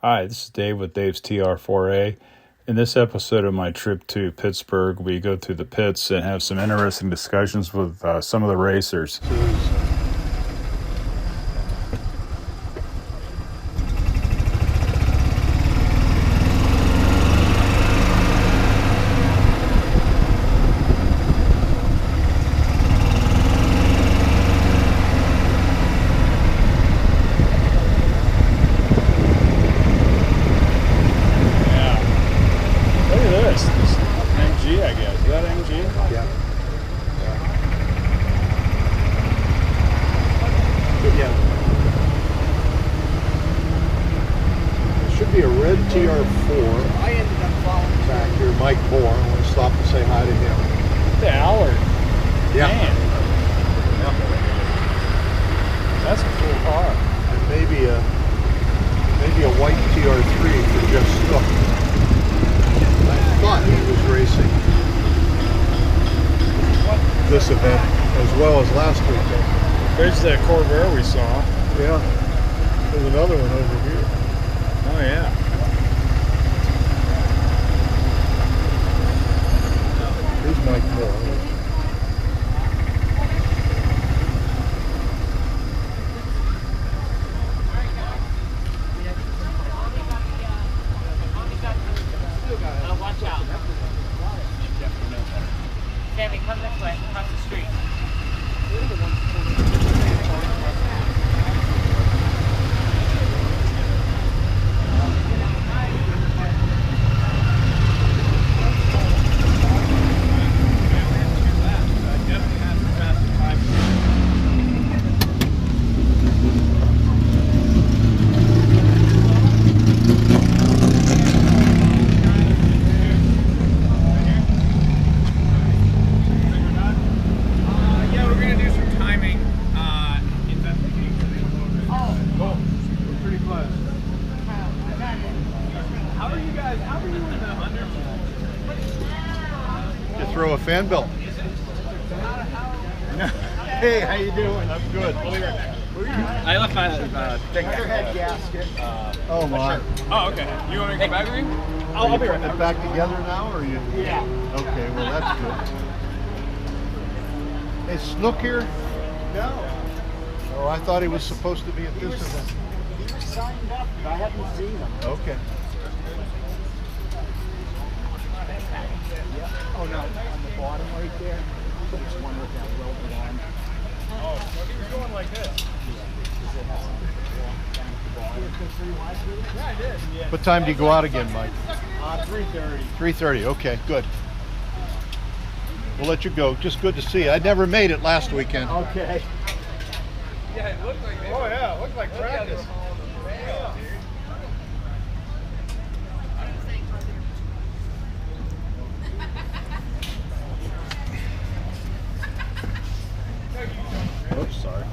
Hi, this is Dave with Dave's TR4A. In this episode of my trip to Pittsburgh, we go through the pits and have some interesting discussions with some of the racers. This event as well as last weekend. There's the Corvair we saw. Yeah. There's another one over here. Oh yeah. Here's Mike Moore. Watch out. Sammy, come this way, across the street. Throw a fan belt. Hey, how you doing? I'm good. I left my thing. Head gasket. Oh my. Oh, okay. You want me to go back with you? I'll be right back together now, or you? Yeah. Okay, well that's good. Is Snook here? No. Oh, I thought he was supposed to be at this event. He was signed up, but I haven't seen him. Okay. Oh no, on the bottom right there, there's one with that welded arm. Oh, he was going like this. Yeah, I did. Yeah. What time do you go out again, Mike? 3:30. 3:30. Okay, good. We'll let you go. Just good to see you. I never made it last weekend. Okay. Yeah, it looked like Oh yeah, it looked like practice. Oops, sorry.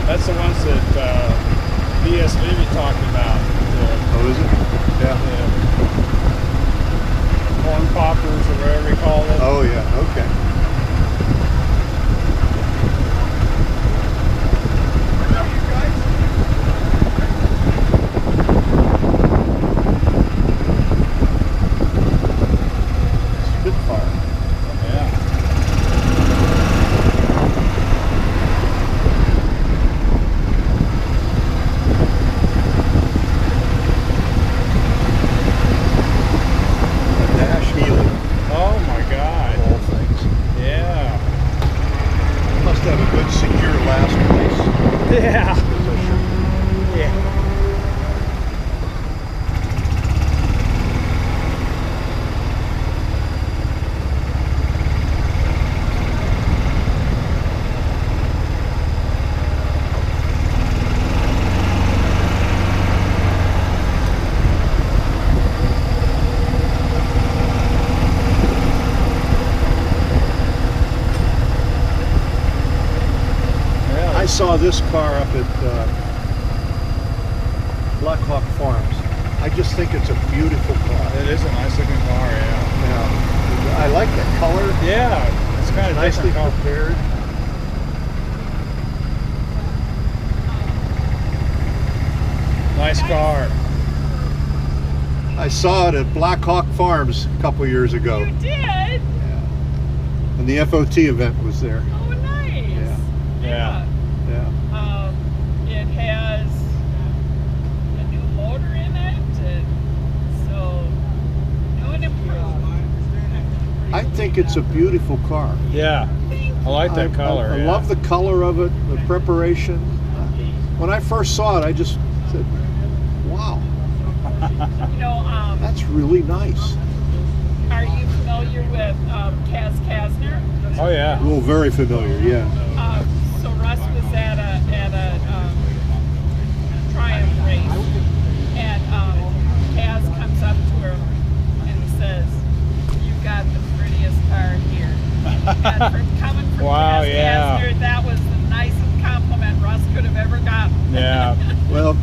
That's the ones that B.S. Levy talked about. Oh, is it? Yeah. Corn poppers or whatever you call it. Oh, yeah. Okay. I saw this car up at Black Hawk Farms. I just think it's a beautiful car. It is a nice looking car, yeah. Yeah. I like the color. Yeah, it's kind of Nicely different color. prepared. Nice car. I saw it at Black Hawk Farms a couple years ago. You did? And the FOT event was there. Oh, nice. Yeah. Yeah. It has a new motor in it, and so new and improved. I think it's a beautiful car. Yeah. I like that color. I yeah. love the color of it, the preparation. When I first saw it, I just said, wow, You know, that's really nice. are you familiar with Kaz Kasner? Oh, yeah. Well, very familiar, yeah. So Russ was at a Triumph race, and Kaz comes up to her and says, "You've got the prettiest car here." And coming from Wow, Kaz yeah. Kasner, that was the nicest compliment Russ could have ever gotten. Yeah. Well,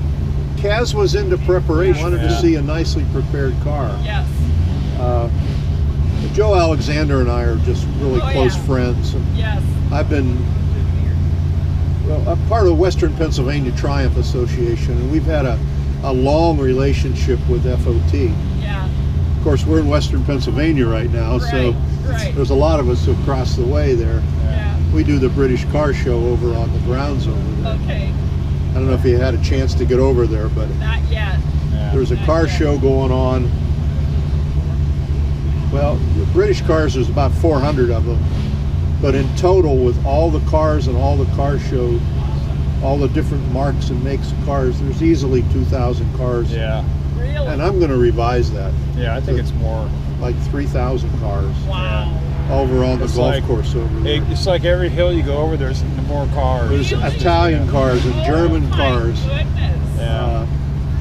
Kaz was into preparation, wanted to Yeah. see a nicely prepared car. Yes. Joe Alexander and I are just really Oh, close yeah. friends. And Yes. I've been I'm part of the Western Pennsylvania Triumph Association, and we've had a long relationship with FOT. Yeah. Of course, we're in Western Pennsylvania right now, so Right. there's a lot of us who have crossed the way there. Yeah. We do the British Car Show over on the grounds over there. Okay. I don't know if you had a chance to get over there, but Not yet. Yeah. there's a car show going on. Well, the British cars, there's about 400 of them. But in total, with all the cars and all the car shows, all the different marks and makes of cars, there's easily 2,000 cars. Yeah. Really? And I'm going to revise that, Yeah, I think it's more. like 3,000 cars Wow. over on the It's golf like- course over there. It's like every hill you go over, there's more cars. There's Italian cars and German Oh, cars. my goodness. Yeah.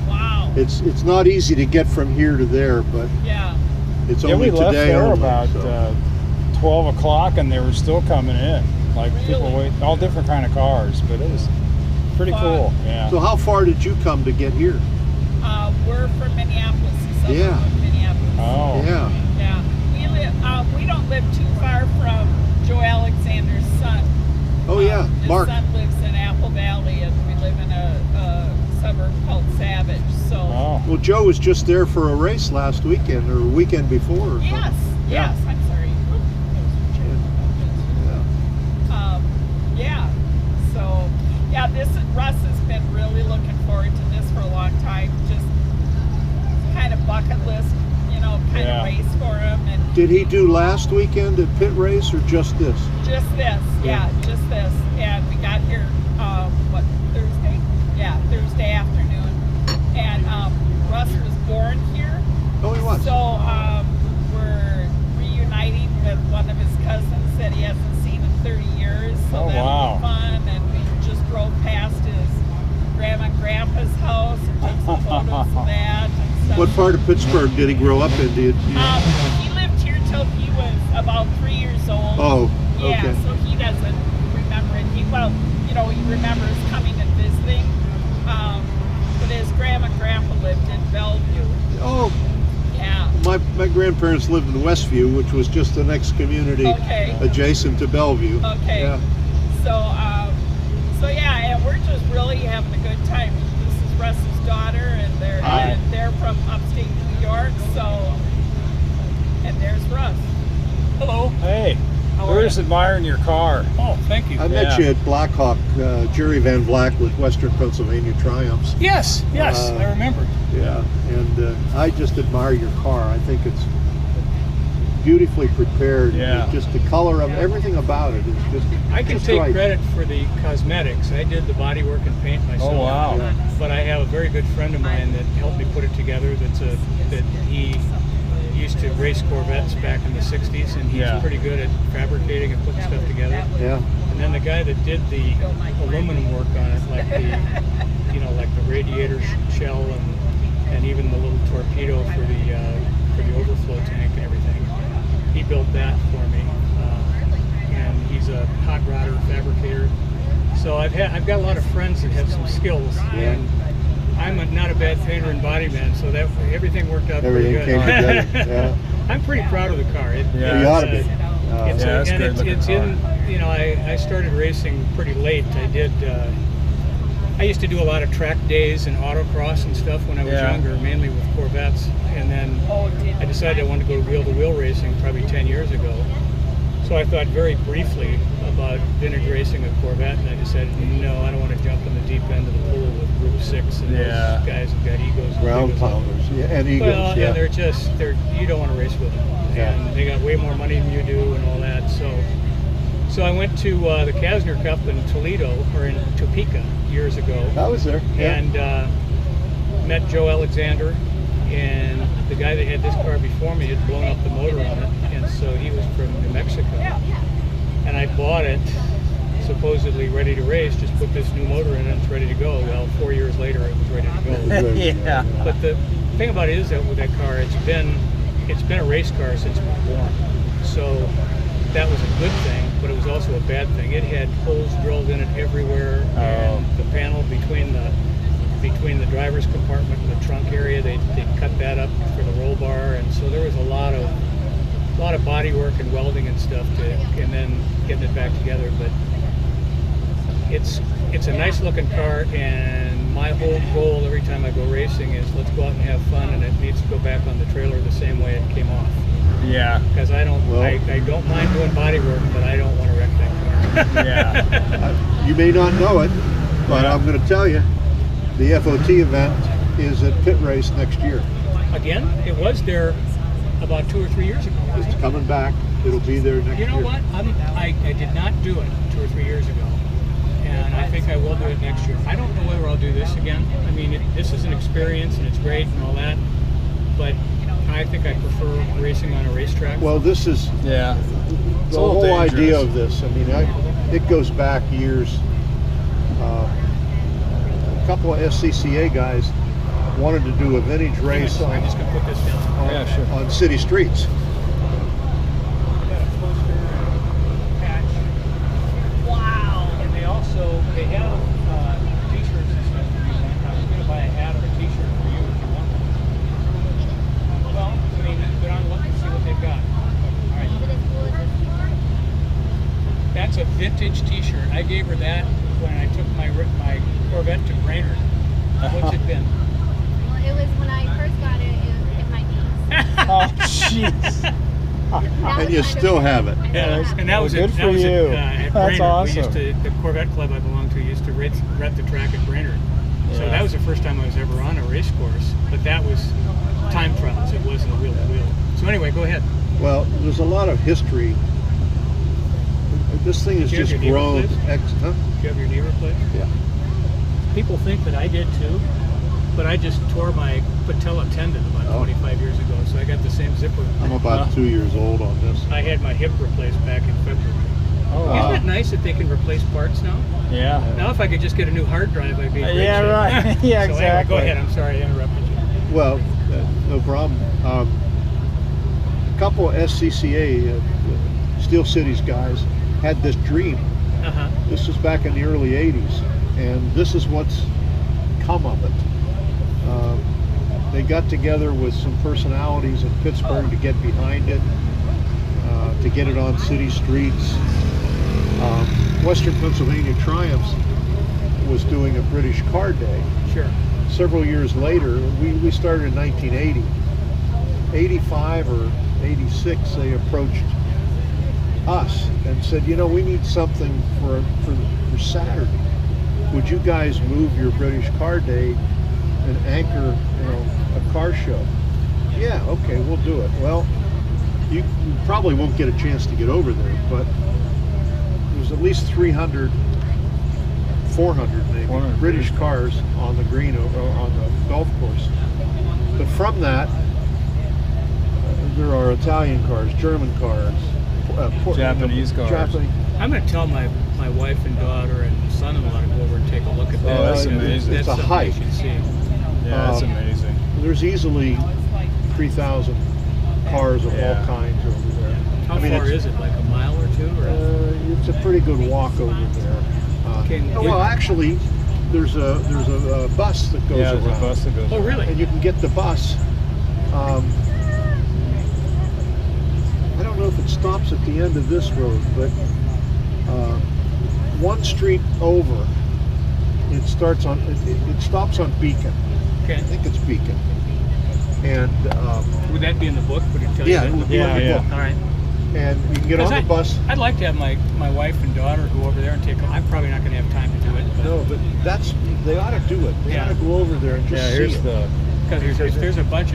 Wow. It's not easy to get from here to there, but Yeah. it's Yeah, only we left today there only, about so. 12 o'clock and they were still coming in. Like people Really? wait, all different kind of cars, but it was pretty Fun. cool. Yeah. So how far did you come to get here? We're from Minneapolis. Suburb Yeah. of Minneapolis. Oh. Yeah. Yeah. We don't live too far from Joe Alexander's son. Oh yeah, His Mark. son lives in Apple Valley, and we live in a suburb called Savage. So Oh. Well, Joe was just there for a race last weekend or weekend before. Or something. yes, Yeah. I'm sorry. Yeah. So yeah, Russ has been really looking forward to this for a long time. Just kind of bucket list, kind Yeah. of race for him, and Did he do last weekend at pit race or just this? just this. Yeah, just this. And we got here Thursday? Yeah, Thursday afternoon. And Russ was born here. Oh, he was. So we're reuniting with one of his cousins that he hasn't seen in 30 years. So Oh, that'll wow. be fun. And we just drove past his grandma and grandpa's house and took some photos of that and stuff. What part of Pittsburgh did he grow up in? Did you? He lived here till he was about 3 years old. Oh, Yeah, okay. so he doesn't remember it. He remembers coming and visiting. But his grandma and grandpa lived in Bellevue. Oh, Yeah. my grandparents lived in Westview, which was just the next community Okay. adjacent to Bellevue. Okay. Yeah. So yeah, and we're just really having a good time. This is Russ's daughter, and they're from upstate New York. So, and there's Russ. Hello. Hey, we're just admiring your car. Oh, thank you. I met you at Black Hawk, Jerry Van Vlack with Western Pennsylvania Triumphs. Yes, I remember. Yeah, and I just admire your car. I think it's beautifully prepared. Yeah. Just the color of everything about it is just. I can just take right. credit for the cosmetics. I did the body work and paint myself. Oh, wow. Yeah. But I have a very good friend of mine that helped me put it together. That he used to race Corvettes back in the 60s, and he's Yeah. pretty good at fabricating and putting stuff together. Yeah. And then the guy that did the aluminum work on it, like the radiator shell and even the little torpedo for the overflow tank and everything, he built that for me. And he's a hot rodder fabricator, So I've got a lot of friends that have some skills, and I'm not a bad painter and body man, so that everything worked out pretty good. Everything came together. Yeah. I'm pretty proud of the car. You ought to be. It's in, you know, I started racing pretty late. I used to do a lot of track days and autocross and stuff when I was younger, mainly with Corvettes. And then I decided I wanted to go wheel-to-wheel racing probably 10 years ago. So I thought very briefly about vintage racing a Corvette, and I decided, no, I don't want to jump in the deep end of the pool with Group 6 and those guys who've got egos. Ground pounders, and egos. Well, yeah, you don't want to race with them. Yeah. And they got way more money than you do and all that. So I went to the Kasner Cup in Toledo, or in Topeka, years ago. I was there. Yeah. And met Joe Alexander, and the guy that had this car before me had blown up the motor on it, and so he was from New Mexico. And I bought it, supposedly ready to race, just put this new motor in and it's ready to go. Well, 4 years later it was ready to go. Yeah. But the thing about it is that with that car, it's been a race car since it was born. So that was a good thing, but it was also a bad thing. It had holes drilled in it everywhere, and the panel between the driver's compartment and the trunk area, they cut that up for the roll bar, and so there was a lot of body work and welding and stuff and then getting it back together. But it's a nice looking car, and my whole goal every time I go racing is let's go out and have fun, and it needs to go back on the trailer the same way it came off. Yeah. Because I don't mind doing body work, but I don't want to wreck that car. Yeah. You may not know it, but I'm going to tell you, the FOT event is at Pit Race next year. Again, it was there about 2 or 3 years ago. It's coming back. It'll be there next year. You know what? I did not do it 2 or 3 years ago, and I think I will do it next year. I don't know whether I'll do this again. I mean, this is an experience, and it's great and all that, but I think I prefer racing on a racetrack. Well, this is Yeah. the whole idea of this. I mean, it goes back years. A couple of SCCA guys wanted to do a vintage race I'm just going to put this down. on city streets. Wow. And they have t-shirts and stuff for you. I was going to buy a hat or a t-shirt for you if you want one. Well, I mean, go down and look and see what they've got. All right. That's a vintage t-shirt. I gave her that when I took my Corvette to Brainerd. What's it been? Well, it was when I first got it was in my knees. Oh, jeez. And you still have it. Yeah, and that was good at, for that was you. At That's Brainerd. awesome. We used to, the Corvette club I belonged to used to rep the track at Brainerd. So that was the first time I was ever on a race course. But that was time trials. It wasn't a wheel to wheel. So anyway, go ahead. Well, there's a lot of history. This thing has Did you have just your knee grown. replaced? Huh? Do you have your knee replaced? Yeah. People think that I did too, but I just tore my patella tendon about 25 years ago, so I got the same zipper. I'm about 2 years old on this. I had my hip replaced back in February. Oh, Isn't it nice that they can replace parts now? Yeah. Now if I could just get a new hard drive, I'd be in great Yeah, shape. right. Yeah, So anyway, exactly. go ahead. I'm sorry I interrupted you. Well, no problem. A couple of SCCA, Steel Cities guys, had this dream. Uh-huh. This was back in the early 80s, and this is what's come of it. They got together with some personalities in Pittsburgh to get behind it, to get it on city streets. Western Pennsylvania Triumphs was doing a British car day. Sure. Several years later, we started in 1980. 85 or 86, they approached us and said, you know, we need something for Saturday. Would you guys move your British car day and anchor, you know, a car show? Yeah, okay, we'll do it. Well, you probably won't get a chance to get over there, but there's at least 300, 400 maybe, 400 British cars on the green or on the golf course. But from that, there are Italian cars, German cars, Japanese cars. I'm going to tell my wife and daughter and son-in-law to go over and take a look at that. Oh, that's amazing. It's a something hike. you should see. Yeah, that's amazing. There's easily 3,000 cars of all kinds over there. How far is it? Like a mile or two? Or? It's a pretty good walk over there. Well, actually, there's a bus that goes Yeah, around. there's a bus that goes. Oh, really? And you can get the bus. I don't know if it stops at the end of this road, but one street over, it stops on Beacon. Okay. I think it's Beacon. And Would that be in the book? Would it tell yeah, you it that? would be on the Yeah, book. All right. And you can get on the bus. I'd like to have my wife and daughter go over there and take. I'm probably not going to have time to do it. But No, but they ought to do it. They ought to go over there and just Yeah, see here's it. the. Because if there's a bunch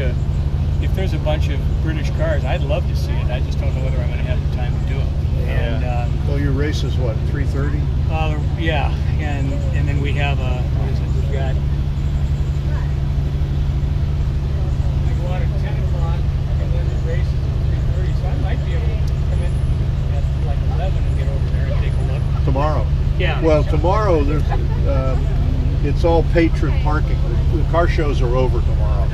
of British cars, I'd love to see it. I just don't know whether I'm going to have the time to do it. And Well, your race is what, 3:30? yeah, and then we have what is it? We've got. I go out at 10 o'clock, and then the race is at 3:30. So I might be able to come in at like 11 and get over there and take a look. Tomorrow. Yeah. Well, tomorrow it's all patron parking. The car shows are over tomorrow.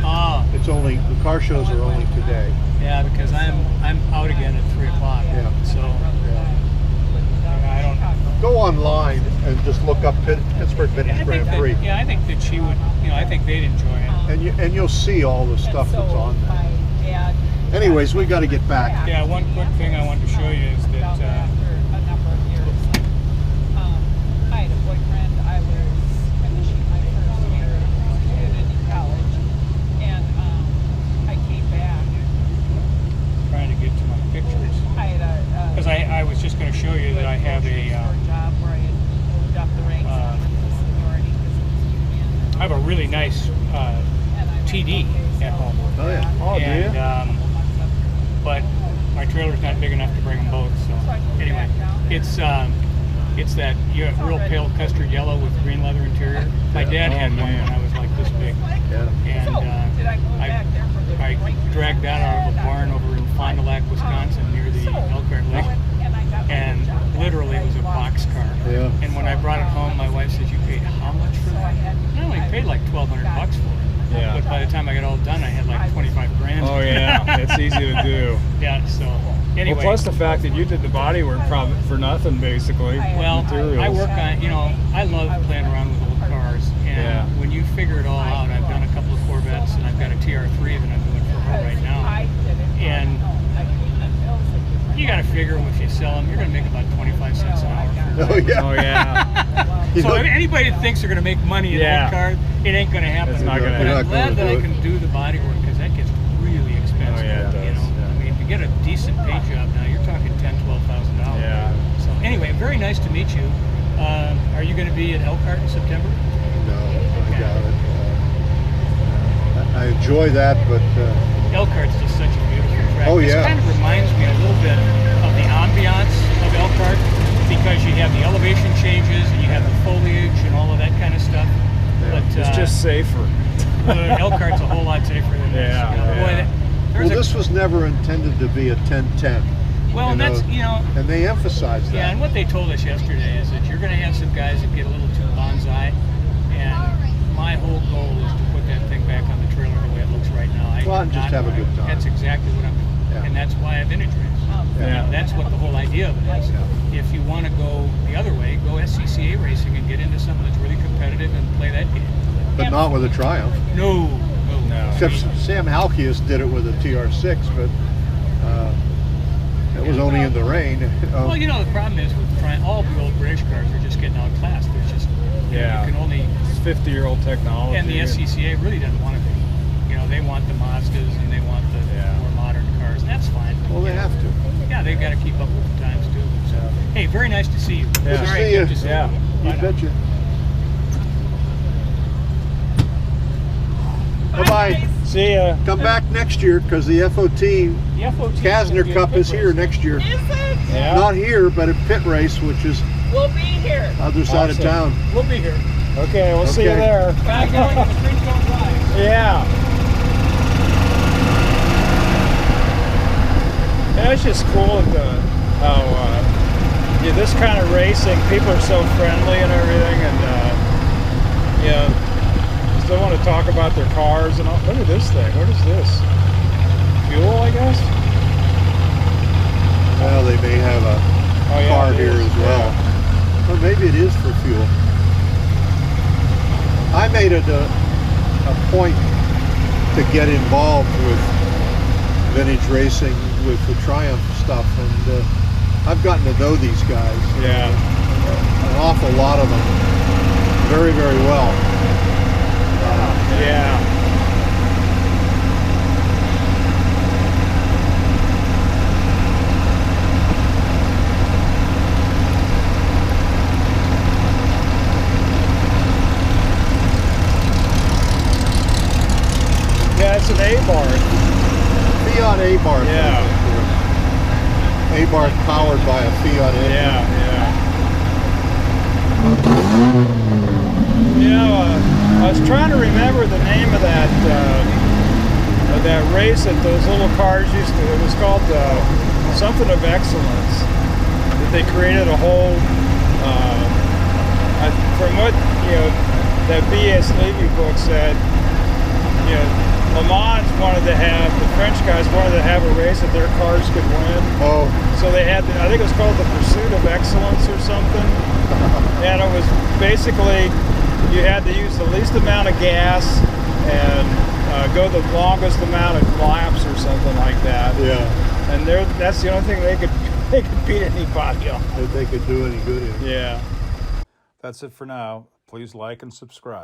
The car shows are only today. Yeah, because I'm out again at 3 o'clock. Yeah. So I don't. Go online and just look up Pittsburgh Vintage Grand Prix, Yeah, I think that she would. I think they'd enjoy it. and you'll see all the stuff that's on there. My dad. Anyways, we got to get back. Yeah, one quick thing I wanted to show you is that. After a number of years, I had a boyfriend. I was finishing my first year at community college, and I came back. Trying to get to my pictures. I had Because I was just going to show you that I have a job where I had moved up the ranks and went to seniority because it was union. I have a really nice TD at home. Oh yeah. Oh, do you? And, but my trailer's not big enough to bring them both. So anyway, it's that real pale custard yellow with green leather interior. My dad had one when I was like this big, Yeah. and Did I go back there for the I dragged that out of a barn over in Fond du Lac, Wisconsin, near the Elkhart Lake, and I got and literally it was a box car. Yeah. And when I brought it home, my wife said, "You paid how much for that?" I only paid like $1,200 for it. Yeah. But by the time I got all done, I had like 25 grand. Oh yeah, it's easy to do. Yeah. So anyway. Well, plus the fact that you did the body work probably for nothing, basically. Well, Materials. I work on, I love playing around with old cars, and when you figure it all out, I've done a couple of Corvettes, and I've got a TR3 that I'm doing for her right now, and you got to figure if you sell them, you're going to make about 25 cents an hour. Oh yeah. Oh yeah. You So know, anybody that thinks they're going to make money in Yeah. old cars, it ain't going to happen. It's not gonna But happen. I'm glad that I can do the body work because that gets really expensive. Oh, yeah, it you does, know, yeah. I mean, to get a decent paint job now, you're talking $10,000-$12,000. Yeah. So anyway, very nice to meet you. Are you going to be at Elkhart in September? No, I doubt it. I enjoy that, but Elkhart's just such a beautiful track. Oh, This yeah. kind of reminds me a little bit of the ambiance of Elkhart because you have the elevation changes and you have the foliage and all of that kind of stuff. But It's just safer. Elkhart's a whole lot safer than this. Yeah, You know, boy, yeah. there's well, this was never intended to be a 10-10. well, and that's and they emphasize that. yeah. And what they told us yesterday is that you're going to have some guys that get a little too bonsai, and my whole goal is to put that thing back on the trailer the way it looks right now. Well, and just have a good time. That's exactly what I'm doing, Yeah. and that's why I vintage race. You know, that's what the whole idea of it is. If you want to go the other way, go SCCA racing and get into something that's really competitive and play that game. But not with a Triumph. No. Except Sam Halkias did it with a TR6, but it was only in the rain. Well, you know, the problem is with all the old British cars are just getting outclassed. There's just you can only It's 50-year-old technology. and the SCCA really doesn't want to be. You know, they want the Mazdas and they want the more modern cars. And that's fine. Well, they have to. Yeah, they've got to keep up with the times too. So, hey, very nice to see you. Yeah. Good to Sorry I see you. kept so Yeah. long. You Bye now. betcha. Bye-bye. See ya. Come back next year because the FOT The FOT Kasner Cup is here next year. Is it? Yeah. Not here, but at Pit Race, which is We'll be here. other side of Awesome. town. We'll be here. Okay, we'll see you Okay. there. Back going to the Street Don't Drive. Yeah. Yeah, it's just cool how this kind of racing, people are so friendly and everything, and still want to talk about their cars and all. Look at this thing. What is this? Fuel, I guess. Well, they may have a Oh, yeah, car it here is. as well. Or maybe it is for fuel. I made it a point to get involved with vintage racing with the Triumph stuff, and I've gotten to know these guys. Yeah. An awful lot of them very, very well. Yeah. Yeah, it's an A-bar. Fiat A-bar. Yeah. A-bar powered by a Fiat engine. Yeah. You know, I was trying to remember the name of that race that those little cars used to. It was called something of excellence. That they created a whole. From what that B.S. Levy book said, Le Mans wanted to have, the French guys wanted to have a race that their cars could win. Oh. So they had, I think it was called the Pursuit of Excellence or something. And it was basically, you had to use the least amount of gas and go the longest amount of laps or something like that. Yeah. And that's the only thing they could beat anybody on. That they could do any good in. Yeah. That's it for now. Please like and subscribe.